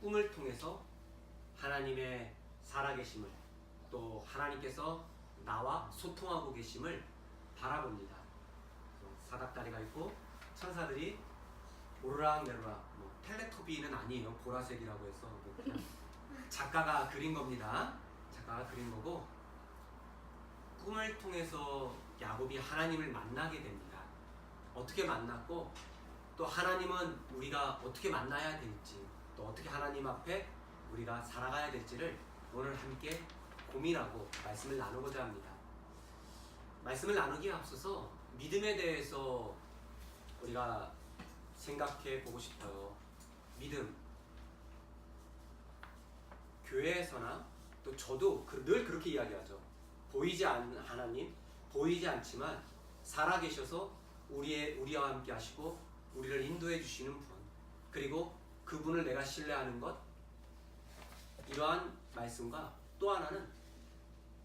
꿈을 통해서 하나님의 살아계심을, 또 하나님께서 나와 소통하고 계심을 바라봅니다. 사닥다리가 있고 천사들이 오르락내리락, 텔레토비는 아니에요. 보라색이라고 해서 그냥 작가가 그린 겁니다. 작가가 그린 거고, 꿈을 통해서 야곱이 하나님을 만나게 됩니다. 어떻게 만났고, 또 하나님은 우리가 어떻게 만나야 될지, 또 어떻게 하나님 앞에 우리가 살아가야 될지를 오늘 함께 고민하고 말씀을 나누고자 합니다. 말씀을 나누기에 앞서서 믿음에 대해서 우리가 생각해 보고 싶어요. 믿음. 교회에서나 또 저도 늘 그렇게 이야기하죠. 보이지 않는 하나님, 보이지 않지만 살아계셔서 우리와 함께 하시고 우리를 인도해 주시는 분, 그리고 그분을 내가 신뢰하는 것, 이러한 말씀과 또 하나는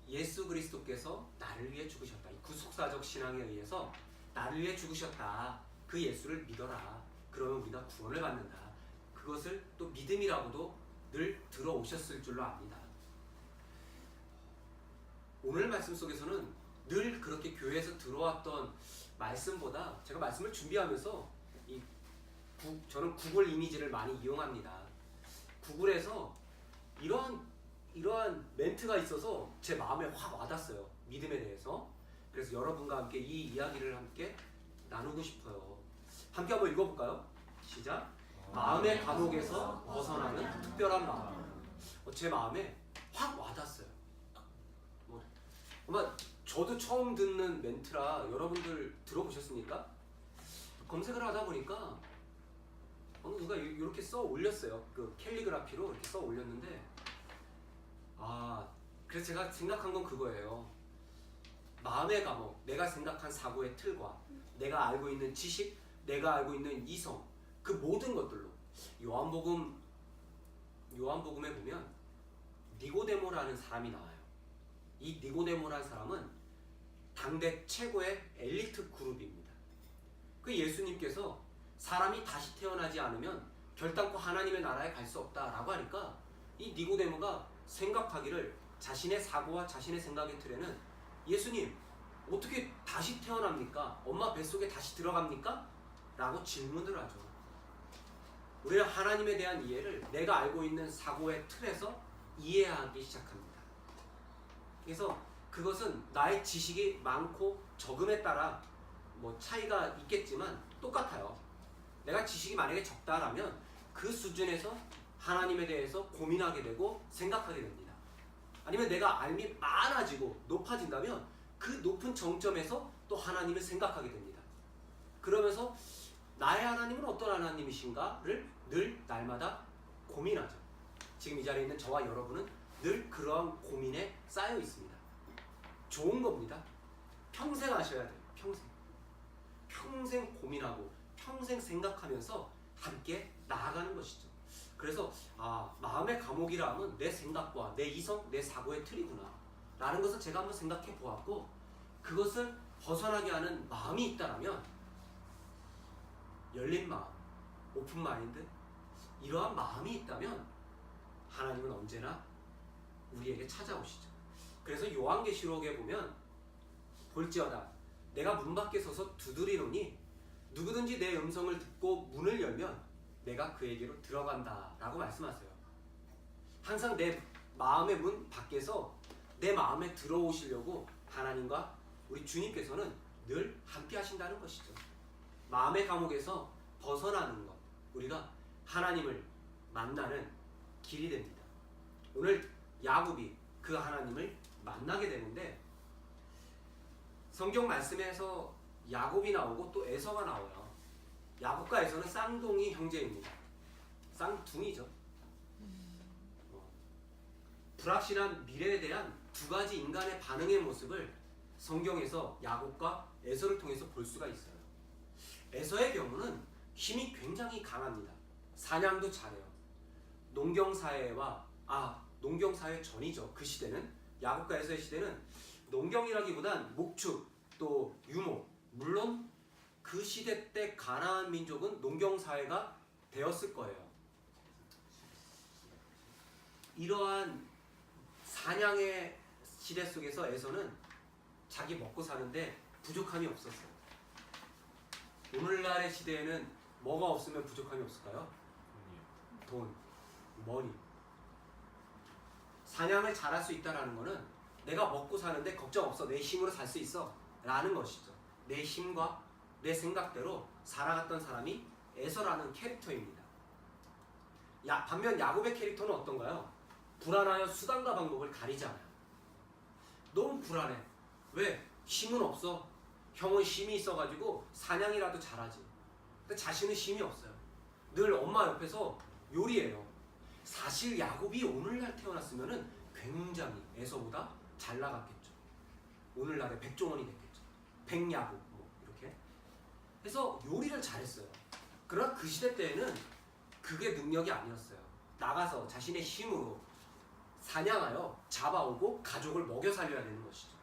예수 그리스도께서 나를 위해 죽으셨다. 이 구속사적 신앙에 의해서 나를 위해 죽으셨다. 그 예수를 믿어라. 그러면 우리가 구원을 받는다. 그것을 또 믿음이라고도 늘 들어오셨을 줄로 압니다. 오늘 말씀 속에서는 늘 그렇게 교회에서 들어왔던 말씀보다 제가 말씀을 준비하면서 저는 구글 이미지를 많이 이용합니다. 구글에서 이러한 멘트가 있어서 제 마음에 확 와닿았어요. 믿음에 대해서. 그래서 여러분과 함께 이 이야기를 함께 나누고 싶어요. 함께 한번 읽어볼까요? 시작. 마음의 감옥에서 벗어나는 특별한 마음. 제 마음에 확 와닿았어요. 아마 저도 처음 듣는 멘트라 여러분들 들어보셨습니까? 검색을 하다 보니까 어느 누가 이렇게 써 올렸어요. 그 캘리그라피로 이렇게 써 올렸는데, 그래서 제가 생각한 건 그거예요. 마음의 감옥, 내가 생각한 사고의 틀과 내가 알고 있는 지식, 내가 알고 있는 이성, 그 모든 것들로 요한복음에 보면 니고데모라는 사람이 나와요. 이 니고데모라는 사람은 당대 최고의 엘리트 그룹입니다. 그 예수님께서 사람이 다시 태어나지 않으면 결단코 하나님의 나라에 갈 수 없다라고 하니까 이 니고데모가 생각하기를, 자신의 사고와 자신의 생각의 틀에는 예수님 어떻게 다시 태어납니까? 엄마 뱃속에 다시 들어갑니까? 라고 질문을 하죠. 우리는 하나님에 대한 이해를 내가 알고 있는 사고의 틀에서 이해하기 시작합니다. 그래서 그것은 나의 지식이 많고 적음에 따라 차이가 있겠지만 똑같아요. 내가 지식이 만약에 적다라면 그 수준에서 하나님에 대해서 고민하게 되고 생각하게 됩니다. 아니면 내가 알미 많아지고 높아진다면 그 높은 정점에서 또 하나님을 생각하게 됩니다. 그러면서 나의 하나님은 어떤 하나님이신가를 늘 날마다 고민하죠. 지금 이 자리에 있는 저와 여러분은 늘 그러한 고민에 쌓여 있습니다. 좋은 겁니다. 평생 하셔야 돼요. 평생 고민하고 평생 생각하면서 함께 나아가는 것이죠. 그래서 마음의 감옥이라 하면 내 생각과 내 이성, 내 사고의 틀이구나 라는 것을 제가 한번 생각해 보았고, 그것을 벗어나게 하는 마음이 있다면 열린 마음, 오픈 마인드, 이러한 마음이 있다면 하나님은 언제나 우리에게 찾아오시죠. 그래서 요한계시록에 보면 볼지어다 내가 문 밖에 서서 두드리노니 누구든지 내 음성을 듣고 문을 열면 내가 그에게로 들어간다 라고 말씀하세요. 항상 내 마음의 문 밖에서 내 마음에 들어오시려고 하나님과 우리 주님께서는 늘 함께 하신다는 것이죠. 마음의 감옥에서 벗어나는 것, 우리가 하나님을 만나는 길이 됩니다. 오늘 야곱이 그 하나님을 만나게 되는데, 성경 말씀에서 야곱이 나오고 또 에서가 나와요. 야곱과 에서는 쌍둥이 형제입니다. 쌍둥이죠. 불확실한 미래에 대한 두 가지 인간의 반응의 모습을 성경에서 야곱과 에서를 통해서 볼 수가 있어요. 에서의 경우는 힘이 굉장히 강합니다. 사냥도 잘해요. 농경사회 전이죠. 그 시대는, 야곱과 에서의 시대는 농경이라기보단 목축, 또 유목, 물론 그 시대 때 가나안 민족은 농경사회가 되었을 거예요. 이러한 사냥의 시대 속에서 에서는 자기 먹고 사는데 부족함이 없었어요. 오늘날의 시대에는 뭐가 없으면 부족함이 없을까요? 돈, 머니. 사냥을 잘할 수 있다는 거는 내가 먹고 사는데 걱정 없어, 내 힘으로 살 수 있어 라는 것이죠. 내 힘과 내 생각대로 살아갔던 사람이 에서라는 캐릭터입니다. 반면 야곱의 캐릭터는 어떤가요? 불안하여 수단과 방법을 가리지 않아요. 너무 불안해. 왜? 힘은 없어. 형은 힘이 있어가지고 사냥이라도 잘하지. 근데 자신은 힘이 없어요. 늘 엄마 옆에서 요리해요. 사실 야곱이 오늘날 태어났으면은 굉장히 에서보다 잘 나갔겠죠. 오늘날의 백종원이 됐겠죠. 백야곱 뭐 이렇게. 그래서 요리를 잘했어요. 그러나 그 시대 때에는 그게 능력이 아니었어요. 나가서 자신의 힘으로 사냥하여 잡아오고 가족을 먹여 살려야 되는 것이죠.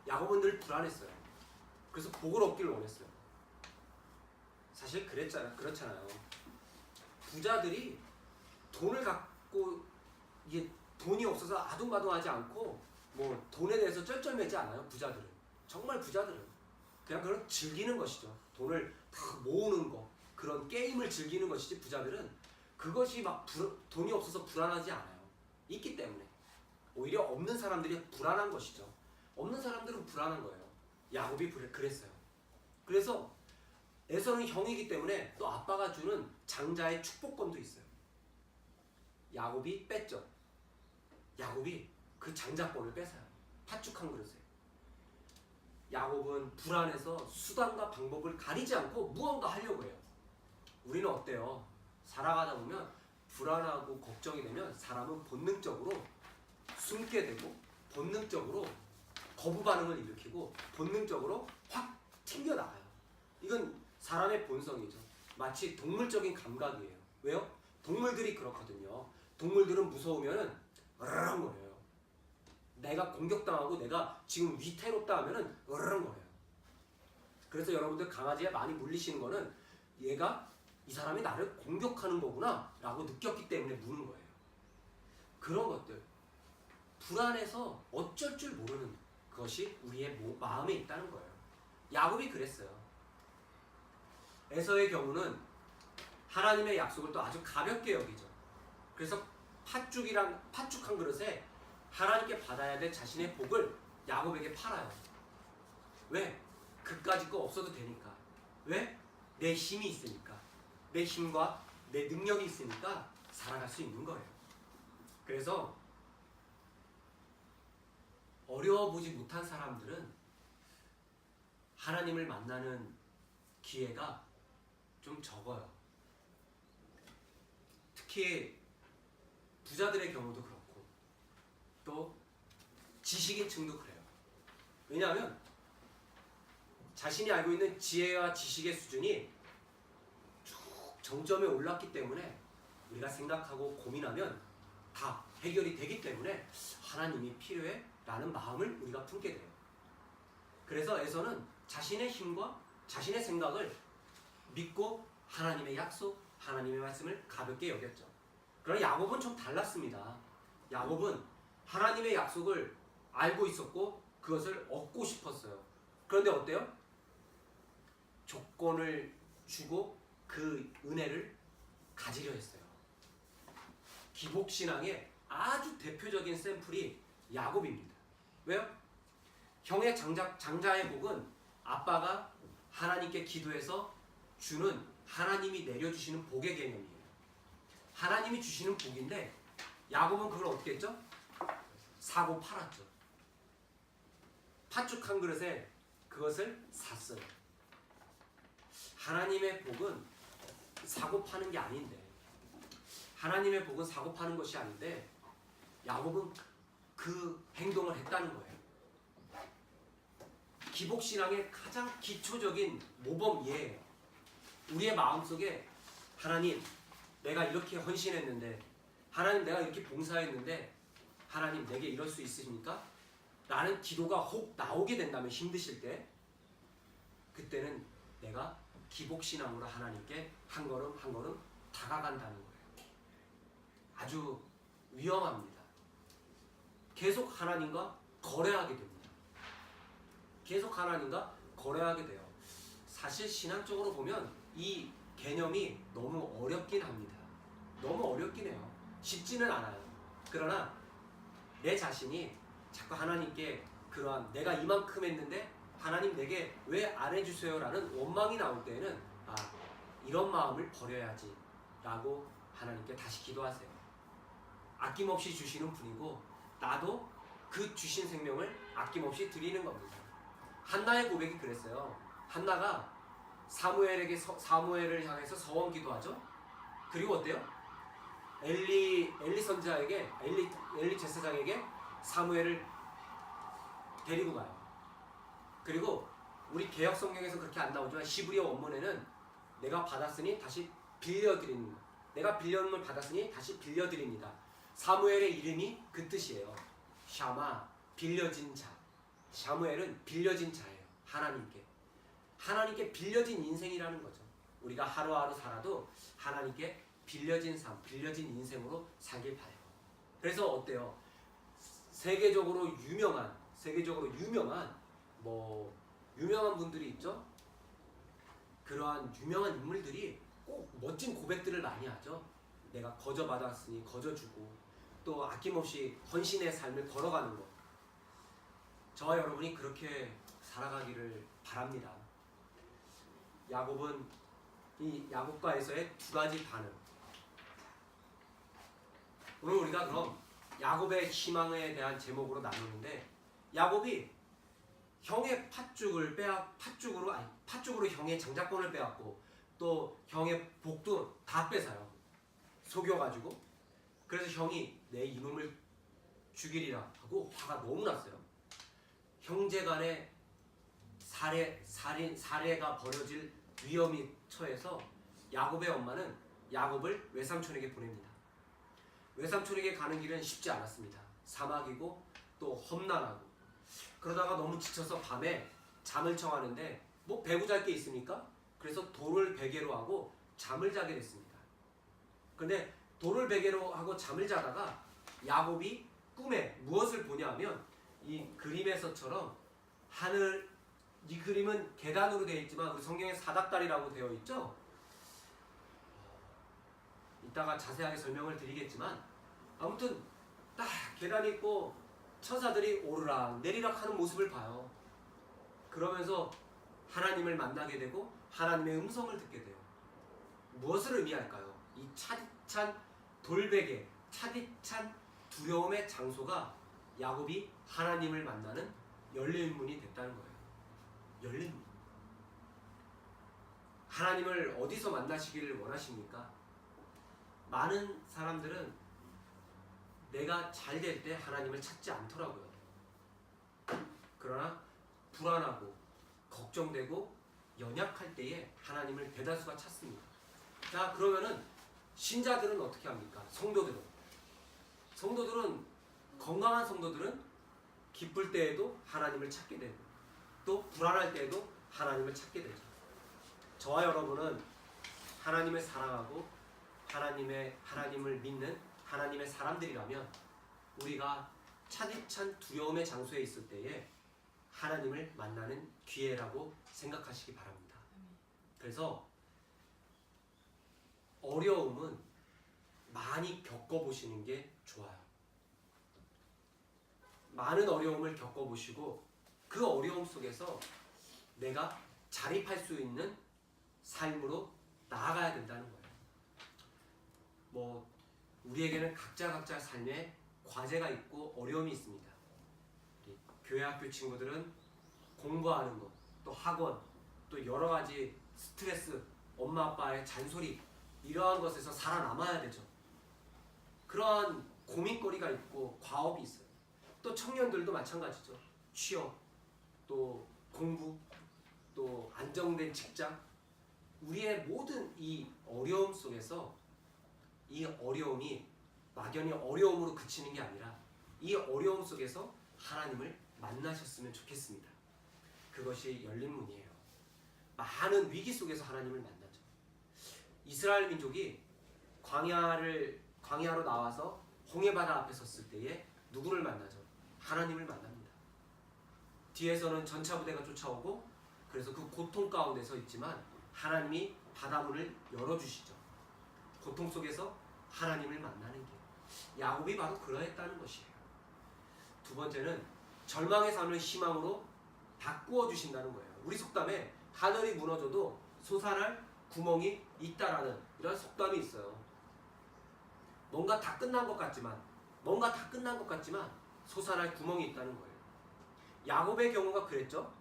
야곱은 늘 불안했어요. 그래서 복을 얻기를 원했어요. 사실 그렇잖아요. 부자들이 돈을 갖고 이게 돈이 없어서 아둥바둥하지 않고 뭐 돈에 대해서 쩔쩔매지 않아요. 부자들은 정말 부자들은 그냥 그런 즐기는 것이죠. 돈을 다 모으는 거 그런 게임을 즐기는 것이지 부자들은 그것이 막 돈이 없어서 불안하지 않아요. 있기 때문에 오히려 없는 사람들이 불안한 것이죠. 없는 사람들은 불안한 거예요. 야곱이 그랬어요. 그래서 에서는 형이기 때문에 또 아빠가 주는 장자의 축복권도 있어요. 야곱이 뺐죠. 야곱이 그 장자권을 뺏어요. 파축한 그릇에. 야곱은 불안해서 수단과 방법을 가리지 않고 무언가 하려고 해요. 우리는 어때요? 살아가다 보면 불안하고 걱정이 되면 사람은 본능적으로 숨게 되고 본능적으로 거부 반응을 일으키고 본능적으로 확 튕겨나가요. 이건 사람의 본성이죠. 마치 동물적인 감각이에요. 왜요? 동물들이 그렇거든요. 동물들은 무서우면은 으르렁거려요. 내가 공격당하고 내가 지금 위태롭다 하면은 으르렁거려요. 그래서 여러분들 강아지에 많이 물리시는 거는 얘가 이 사람이 나를 공격하는 거구나 라고 느꼈기 때문에 무는 거예요. 그런 것들 불안해서 어쩔 줄 모르는 것이 우리의 마음에 있다는 거예요. 야곱이 그랬어요. 에서의 경우는 하나님의 약속을 또 아주 가볍게 여기죠. 그래서 파축한 그릇에 하나님께 받아야 될 자신의 복을 야곱에게 팔아요. 왜? 그까짓 거 없어도 되니까. 왜? 내 힘이 있으니까. 내 힘과 내 능력이 있으니까 살아갈 수 있는 거예요. 그래서 어려워보지 못한 사람들은 하나님을 만나는 기회가 좀 적어요. 특히 부자들의 경우도 그렇고 또 지식인층도 그래요. 왜냐하면 자신이 알고 있는 지혜와 지식의 수준이 쭉 정점에 올랐기 때문에 우리가 생각하고 고민하면 다 해결이 되기 때문에 하나님이 필요해 라는 마음을 우리가 품게 돼요. 그래서 에서는 자신의 힘과 자신의 생각을 믿고 하나님의 약속, 하나님의 말씀을 가볍게 여겼죠. 그러나 야곱은 좀 달랐습니다. 야곱은 하나님의 약속을 알고 있었고 그것을 얻고 싶었어요. 그런데 어때요? 조건을 주고 그 은혜를 가지려 했어요. 기복신앙의 아주 대표적인 샘플이 야곱입니다. 왜요? 형의 장자의 복은 아빠가 하나님께 기도해서 주는 하나님이 내려주시는 복의 개념이에요. 하나님이 주시는 복인데 야곱은 그걸 어떻게 했죠? 사고 팔았죠. 파축한 그릇에 그것을 샀어요. 하나님의 복은 사고 파는 게 아닌데 하나님의 복은 사고 파는 것이 아닌데 야곱은 그 행동을 했다는 거예요. 기복신앙의 가장 기초적인 모범 예예요. 우리의 마음속에 하나님 내가 이렇게 헌신했는데 하나님 내가 이렇게 봉사했는데 하나님 내게 이럴 수 있으십니까? 라는 기도가 혹 나오게 된다면 힘드실 때 그때는 내가 기복신앙으로 하나님께 한 걸음 한 걸음 다가간다는 거예요. 아주 위험합니다. 계속 하나님과 거래하게 됩니다. 계속 하나님과 거래하게 돼요. 사실 신앙적으로 보면 이 개념이 너무 어렵긴 합니다. 너무 어렵긴 해요. 쉽지는 않아요. 그러나 내 자신이 자꾸 하나님께 그러한 내가 이만큼 했는데 하나님 내게 왜 안 해주세요 라는 원망이 나올 때에는 이런 마음을 버려야지 라고 하나님께 다시 기도하세요. 아낌없이 주시는 분이고 나도 그 주신 생명을 아낌없이 드리는 겁니다. 한나의 고백이 그랬어요. 한나가 사무엘을 향해서 서원 기도하죠. 그리고 어때요? 엘리 선지자에게 엘리 제사장에게 사무엘을 데리고 가요. 그리고 우리 개역 성경에서 그렇게 안 나오지만 히브리어 원문에는 내가 받았으니 다시 빌려드리는 것. 내가 빌려움을 받았으니 다시 빌려드립니다. 사무엘의 이름이 그 뜻이에요. 샤마, 빌려진 자. 사무엘은 빌려진 자예요. 하나님께 빌려진 인생이라는 거죠. 우리가 하루하루 살아도 하나님께 빌려진 삶, 빌려진 인생으로 살길 바래요. 그래서 어때요? 세계적으로 유명한 유명한 분들이 있죠. 그러한 유명한 인물들이 꼭 멋진 고백들을 많이 하죠. 내가 거저 받았으니 거저 주고 또 아낌없이 헌신의 삶을 걸어가는 것. 저와 여러분이 그렇게 살아가기를 바랍니다. 야곱은 이 야곱과에서의 두 가지 반응. 오늘 우리가 그럼 야곱의 희망에 대한 제목으로 나누는데 야곱이 형의 팥죽으로 형의 장자권을 빼앗고 또 형의 복도 다 뺏어요. 속여가지고. 그래서 형이 내 이놈을 죽이리라 하고 화가 너무 났어요. 형제간의 살해가 벌어질 위험이 처해서 야곱의 엄마는 야곱을 외삼촌에게 보냅니다. 외삼촌에게 가는 길은 쉽지 않았습니다. 사막이고 또 험난하고 그러다가 너무 지쳐서 밤에 잠을 청하는데 뭐 배구 잘 게 있습니까? 그래서 돌을 베개로 하고 잠을 자게 됐습니다. 그런데 돌을 베개로 하고 잠을 자다가 야곱이 꿈에 무엇을 보냐 하면 이 그림에서처럼 이 그림은 계단으로 되어 있지만 우리 성경에 사닥다리라고 되어 있죠. 이따가 자세하게 설명을 드리겠지만 아무튼 딱 계단이 있고 천사들이 오르락 내리락 하는 모습을 봐요. 그러면서 하나님을 만나게 되고 하나님의 음성을 듣게 돼요. 무엇을 의미할까요? 이 차디찬 돌베개, 차디찬 두려움의 장소가 야곱이 하나님을 만나는 열린 문이 됐다는 거예요. 열린 문. 하나님을 어디서 만나시기를 원하십니까? 많은 사람들은 내가 잘 될 때 하나님을 찾지 않더라고요. 그러나 불안하고 걱정되고 연약할 때에 하나님을 대다수가 찾습니다. 자, 그러면은 신자들은 어떻게 합니까? 성도들은 건강한 성도들은 기쁠 때에도 하나님을 찾게 되고 또 불안할 때에도 하나님을 찾게 되죠. 저와 여러분은 하나님을 사랑하고 하나님을 믿는 하나님의 사람들이라면 우리가 차디찬 두려움의 장소에 있을 때에 하나님을 만나는 기회라고 생각하시기 바랍니다. 그래서 어려움은 많이 겪어보시는 게 좋아요. 많은 어려움을 겪어보시고 그 어려움 속에서 내가 자립할 수 있는 삶으로 나아가야 된다는 거예요. 우리에게는 각자 삶에 과제가 있고 어려움이 있습니다. 우리 교회 학교 친구들은 공부하는 것, 또 학원, 또 여러 가지 스트레스, 엄마 아빠의 잔소리 이러한 것에서 살아남아야 되죠. 그러한 고민거리가 있고 과업이 있어요. 또 청년들도 마찬가지죠. 취업, 또 공부, 또 안정된 직장. 우리의 모든 이 어려움 속에서 이 어려움이 막연히 어려움으로 그치는 게 아니라 이 어려움 속에서 하나님을 만나셨으면 좋겠습니다. 그것이 열린 문이에요. 많은 위기 속에서 하나님을 만나죠. 이스라엘 민족이 광야로 나와서 홍해바다 앞에 섰을 때에 누구를 만나죠? 하나님을 만납니다. 뒤에서는 전차부대가 쫓아오고 그래서 그 고통 가운데 서 있지만 하나님이 바다문을 열어주시죠. 고통 속에서 하나님을 만나는 길. 야곱이 바로 그러했다는 것이에요. 두 번째는 절망의 삶을 희망으로 바꾸어 주신다는 거예요. 우리 속담에 하늘이 무너져도 솟아날 구멍이 있다라는 이런 속담이 있어요. 뭔가 다 끝난 것 같지만 솟아날 구멍이 있다는 거예요. 야곱의 경우가 그랬죠.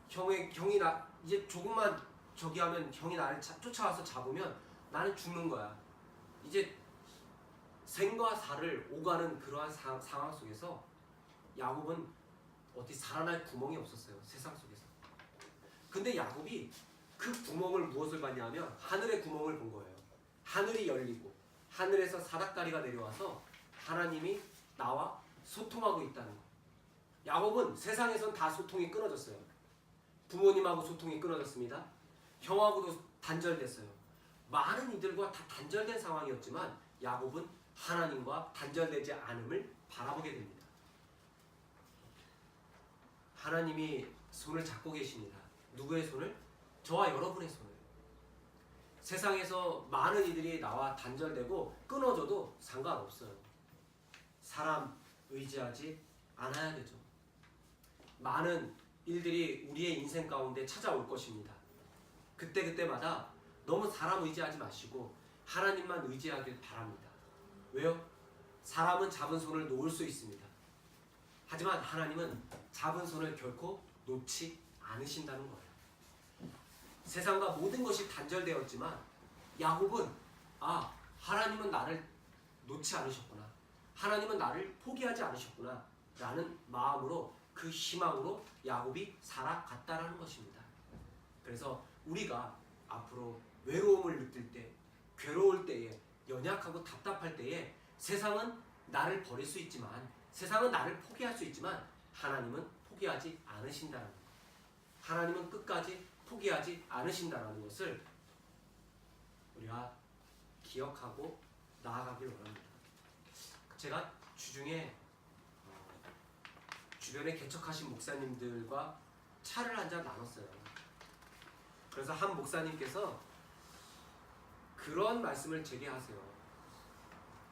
형이 나 이제 조금만 저기 하면 형이 나를 쫓아와서 잡으면 나는 죽는 거야. 이제 생과 사를 오가는 그러한 상황 속에서 야곱은 어디 살아날 구멍이 없었어요. 세상 속에서. 근데 야곱이 그 구멍을 무엇을 봤냐면 하늘의 구멍을 본 거예요. 하늘이 열리고 하늘에서 사닥다리가 내려와서 하나님이 나와 소통하고 있다는 거. 야곱은 세상에선 다 소통이 끊어졌어요. 부모님하고 소통이 끊어졌습니다. 형하고도 단절됐어요. 많은 이들과 다 단절된 상황이었지만 야곱은 하나님과 단절되지 않음을 바라보게 됩니다. 하나님이 손을 잡고 계십니다. 누구의 손을? 저와 여러분의 손을. 세상에서 많은 이들이 나와 단절되고 끊어져도 상관없어요. 사람 의지하지 않아야 되죠. 많은 일들이 우리의 인생 가운데 찾아올 것입니다. 그때마다 너무 사람 의지하지 마시고 하나님만 의지하길 바랍니다. 왜요? 사람은 잡은 손을 놓을 수 있습니다. 하지만 하나님은 잡은 손을 결코 놓지 않으신다는 거예요. 세상과 모든 것이 단절되었지만 야곱은 하나님은 나를 놓지 않으셨구나. 하나님은 나를 포기하지 않으셨구나. 라는 마음으로 그 희망으로 야곱이 살아갔다라는 것입니다. 그래서 우리가 앞으로 외로움을 느낄 때, 괴로울 때에, 연약하고 답답할 때에 세상은 나를 버릴 수 있지만 세상은 나를 포기할 수 있지만 하나님은 포기하지 않으신다는 것. 하나님은 끝까지 포기하지 않으신다는 것을 우리가 기억하고 나아가길 원합니다. 제가 주중에 주변에 개척하신 목사님들과 차를 한잔 나눴어요. 그래서 한 목사님께서 그런 말씀을 제게 하세요.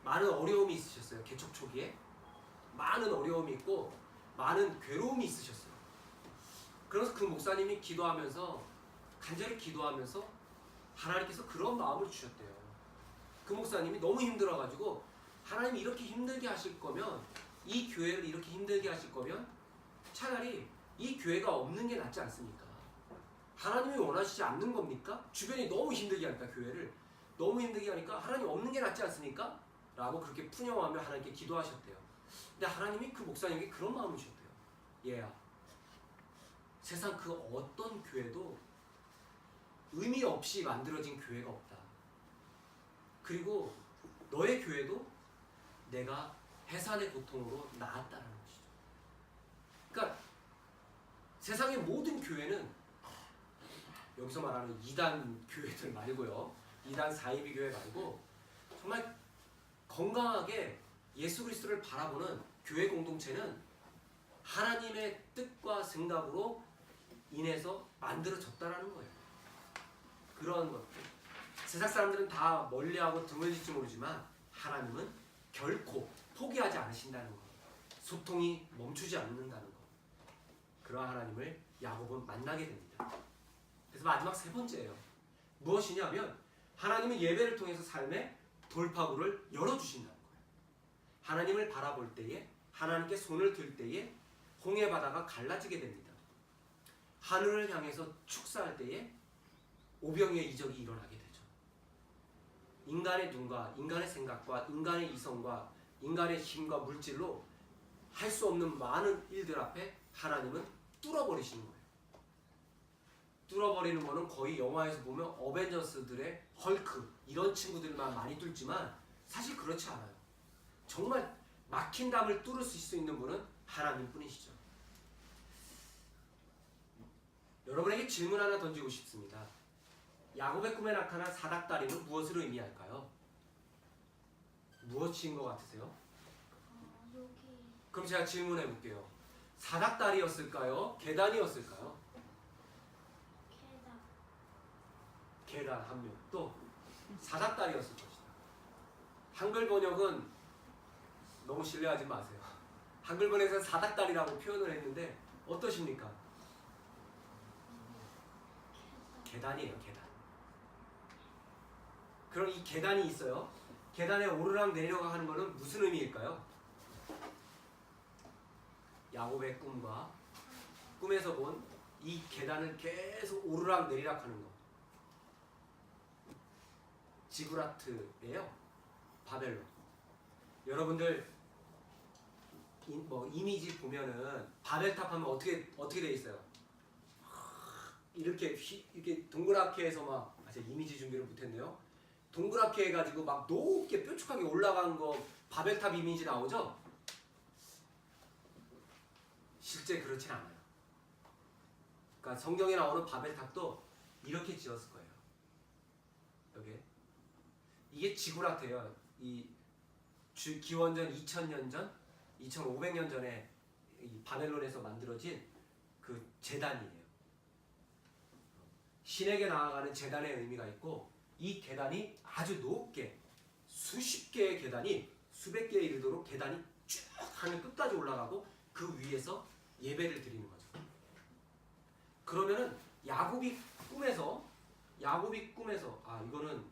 많은 어려움이 있으셨어요. 개척 초기에 많은 어려움이 있고 많은 괴로움이 있으셨어요. 그래서 그 목사님이 기도하면서 간절히 기도하면서 하나님께서 그런 마음을 주셨대요. 그 목사님이 너무 힘들어가지고 하나님이 이렇게 힘들게 하실 거면 이 교회를 이렇게 힘들게 하실 거면 차라리 이 교회가 없는 게 낫지 않습니까? 하나님이 원하시지 않는 겁니까? 주변이 너무 힘들게 하니까 교회를 너무 힘들게 하니까 하나님 없는 게 낫지 않습니까? 라고 그렇게 푸념하며 하나님께 기도하셨대요. 근데 하나님이 그 목사님에게 그런 마음을 주셨대요. 얘야, 세상 그 어떤 교회도 의미 없이 만들어진 교회가 없다. 그리고 너의 교회도 내가 해산의 고통으로 나았다는 것이죠. 그러니까 세상의 모든 교회는 여기서 말하는 2단 교회들 말고요. 2단 사이비 교회 말고 정말 건강하게 예수 그리스도를 바라보는 교회 공동체는 하나님의 뜻과 생각으로 인해서 만들어졌다라는 거예요. 그런 것들. 세상 사람들은 다 멀리하고 등을 짓지 모르지만 하나님은 결코 포기하지 않으신다는 것. 소통이 멈추지 않는다는 것. 그러한 하나님을 야곱은 만나게 됩니다. 그래서 마지막 세 번째예요. 무엇이냐면 하나님은 예배를 통해서 삶의 돌파구를 열어주신다는 거예요. 하나님을 바라볼 때에 하나님께 손을 들 때에 홍해 바다가 갈라지게 됩니다. 하늘을 향해서 축사할 때에 오병이의 이적이 일어나게 되죠. 인간의 눈과 인간의 생각과 인간의 이성과 인간의 힘과 물질로 할 수 없는 많은 일들 앞에 하나님은 뚫어버리시는 거예요. 뚫어버리는 거는 거의 영화에서 보면 어벤져스들의 헐크 이런 친구들만 많이 뚫지만 사실 그렇지 않아요. 정말 막힌 담을 뚫을 수 있는 분은 하나님뿐이시죠. 여러분에게 질문 하나 던지고 싶습니다. 야곱의 꿈에 나타난 사닥다리는 무엇을 의미할까요? 무엇인 것 같으세요? 여기 그럼 제가 질문해 볼게요. 사닥다리였을까요? 계단이었을까요? 계단. 계단 한 명. 또 사닥다리였을 것이다. 한글 번역은 너무 신뢰하지 마세요. 한글 번역에서는 사닥다리라고 표현을 했는데 어떠십니까? 계단이에요, 계단. 그럼 이 계단이 있어요. 계단에 오르락 내리락 하는 것은 무슨 의미일까요? 야곱의 꿈과 꿈에서 본 이 계단을 계속 오르락 내리락 하는 것. 지구라트예요. 바벨론. 여러분들 이미지 보면은 바벨탑 하면 어떻게 돼 있어요? 이렇게 동그랗게 해서 막 제가 이미지 준비를 못했네요. 동그랗게 해가지고 막 높게 뾰족하게 올라간 거 바벨탑 이미지 나오죠? 실제 그렇진 않아요. 그러니까 성경에 나오는 바벨탑도 이렇게 지었을 거예요. 여기 이게 지구라트예요. 이 기원전 2000년 전, 2500년 전에 이 바벨론에서 만들어진 그 제단이에요. 신에게 나아가는 제단의 의미가 있고 이 계단이 아주 높게 수십 개의 계단이 수백 개에 이르도록 계단이 쭉 하늘 끝까지 올라가고 그 위에서 예배를 드리는 거죠. 그러면은 야곱이 꿈에서 이거는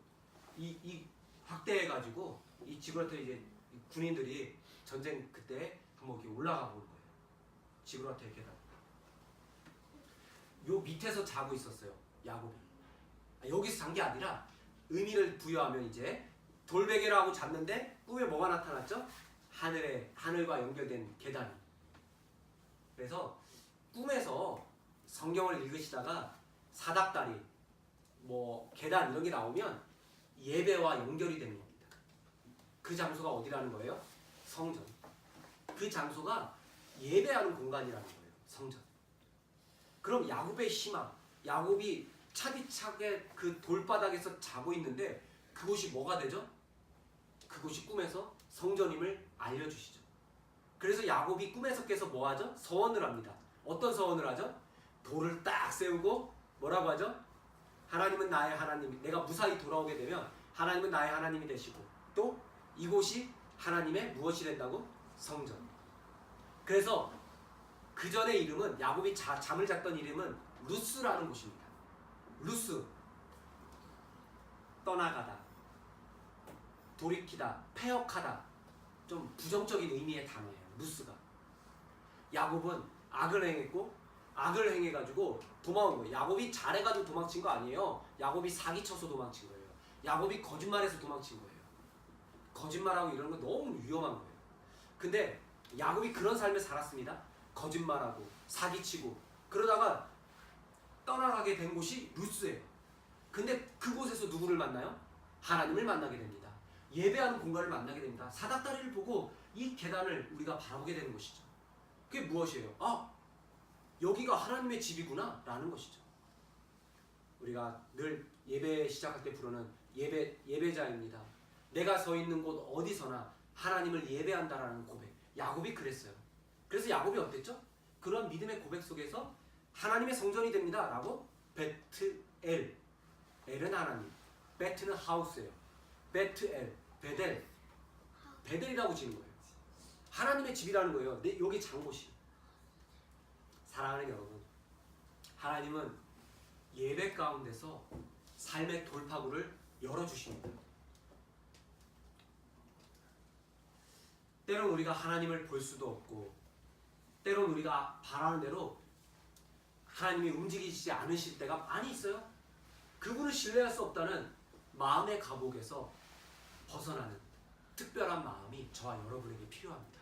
이 확대해가지고 이 지구라트 이제 군인들이 전쟁 그때 한번 이렇게 올라가 보는 거예요. 지구라트의 계단. 요 밑에서 자고 있었어요. 야곱이. 여기서 잔 게 아니라 의미를 부여하면 이제 돌베개를 하고 잤는데 꿈에 뭐가 나타났죠? 하늘과 연결된 계단이. 그래서 꿈에서 성경을 읽으시다가 사닥다리, 계단 이런 게 나오면 예배와 연결이 되는 겁니다. 그 장소가 어디라는 거예요? 성전. 그 장소가 예배하는 공간이라는 거예요. 성전. 그럼 야곱의 희망, 야곱이 차디차게 그 돌바닥에서 자고 있는데 그곳이 뭐가 되죠? 그곳이 꿈에서 성전임을 알려주시죠. 그래서 야곱이 꿈에서 깨서 뭐 하죠? 서원을 합니다. 어떤 서원을 하죠? 돌을 딱 세우고 뭐라고 하죠? 하나님은 나의 하나님, 내가 무사히 돌아오게 되면 하나님은 나의 하나님이 되시고 또 이곳이 하나님의 무엇이 된다고? 성전. 그래서 그 전의 이름은 야곱이 잠을 잤던 이름은 루스라는 곳입니다. 루스, 떠나가다, 돌이키다, 패역하다, 좀 부정적인 의미의 단어예요. 루스가. 야곱은 악을 행했고 악을 행해가지고 도망온 거예요. 야곱이 잘해가지고 도망친 거 아니에요. 야곱이 사기쳐서 도망친 거예요. 야곱이 거짓말해서 도망친 거예요. 거짓말하고 이런 거 너무 위험한 거예요. 근데 야곱이 그런 삶을 살았습니다. 거짓말하고 사기치고 그러다가 떠나가게 된 곳이 루스예요. 근데 그곳에서 누구를 만나요? 하나님을 만나게 됩니다. 예배하는 공간을 만나게 됩니다. 사닥다리를 보고 이 계단을 우리가 바라보게 되는 것이죠. 그게 무엇이에요? 여기가 하나님의 집이구나 라는 것이죠. 우리가 늘 예배 시작할 때 부르는 예배자입니다. 내가 서 있는 곳 어디서나 하나님을 예배한다라는 고백. 야곱이 그랬어요. 그래서 야곱이 어땠죠? 그런 믿음의 고백 속에서 하나님의 성전이 됩니다 라고 베트엘, 엘은 하나님, 베트는 하우스예요. 베트엘, 베델이라고 지은 거예요. 하나님의 집이라는 거예요. 여기 장곳이. 사랑하는 여러분, 하나님은 예배 가운데서 삶의 돌파구를 열어주십니다. 때론 우리가 하나님을 볼 수도 없고 때론 우리가 바라는 대로 하나님이 움직이지 않으실 때가 많이 있어요. 그분을 신뢰할 수 없다는 마음의 감옥에서 벗어나는 특별한 마음이 저와 여러분에게 필요합니다.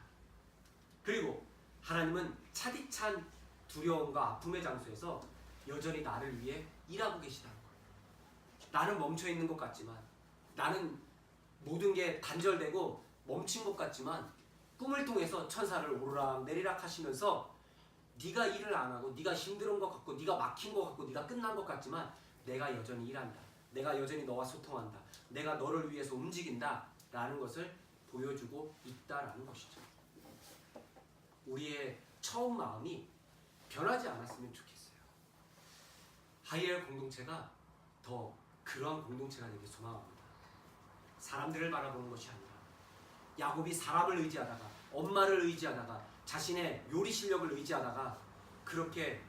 그리고 하나님은 차디찬 두려움과 아픔의 장소에서 여전히 나를 위해 일하고 계시다는 거예요. 나는 멈춰있는 것 같지만, 나는 모든 게 단절되고 멈춘 것 같지만 꿈을 통해서 천사를 오르락 내리락 하시면서 네가 일을 안 하고 네가 힘든 것 같고 네가 막힌 것 같고 네가 끝난 것 같지만 내가 여전히 일한다. 내가 여전히 너와 소통한다. 내가 너를 위해서 움직인다 라는 것을 보여주고 있다라는 것이죠. 우리의 처음 마음이 변하지 않았으면 좋겠어요. 하이엘 공동체가 더 그러한 공동체가 되길 소망합니다. 사람들을 바라보는 것이 아니라 야곱이 사람을 의지하다가 엄마를 의지하다가 자신의 요리 실력을 의지하다가 그렇게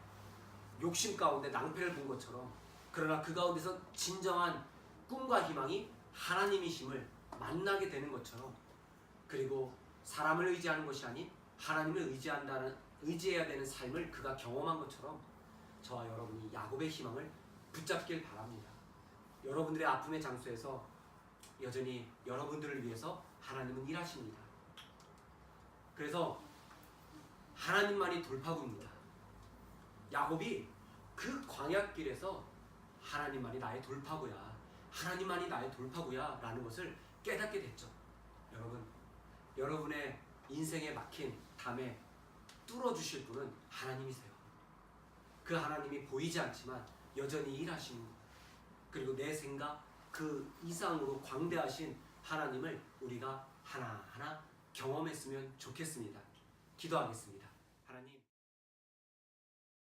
욕심 가운데 낭패를 본 것처럼, 그러나 그 가운데서 진정한 꿈과 희망이 하나님이심을 만나게 되는 것처럼, 그리고 사람을 의지하는 것이 아닌 하나님을 의지해야 되는 삶을 그가 경험한 것처럼 저와 여러분이 야곱의 희망을 붙잡길 바랍니다. 여러분들의 아픔의 장소에서 여전히 여러분들을 위해서 하나님은 일하십니다. 그래서 하나님만이 돌파구입니다. 야곱이 그 광야길에서 하나님만이 나의 돌파구야, 하나님만이 나의 돌파구야 라는 것을 깨닫게 됐죠. 여러분, 여러분의 인생에 막힌 담에 뚫어주실 분은 하나님이세요. 그 하나님이 보이지 않지만 여전히 일하십니다. 그리고 내 생각 그 이상으로 광대하신 하나님을 우리가 하나하나 경험했으면 좋겠습니다. 기도하겠습니다. 하나님,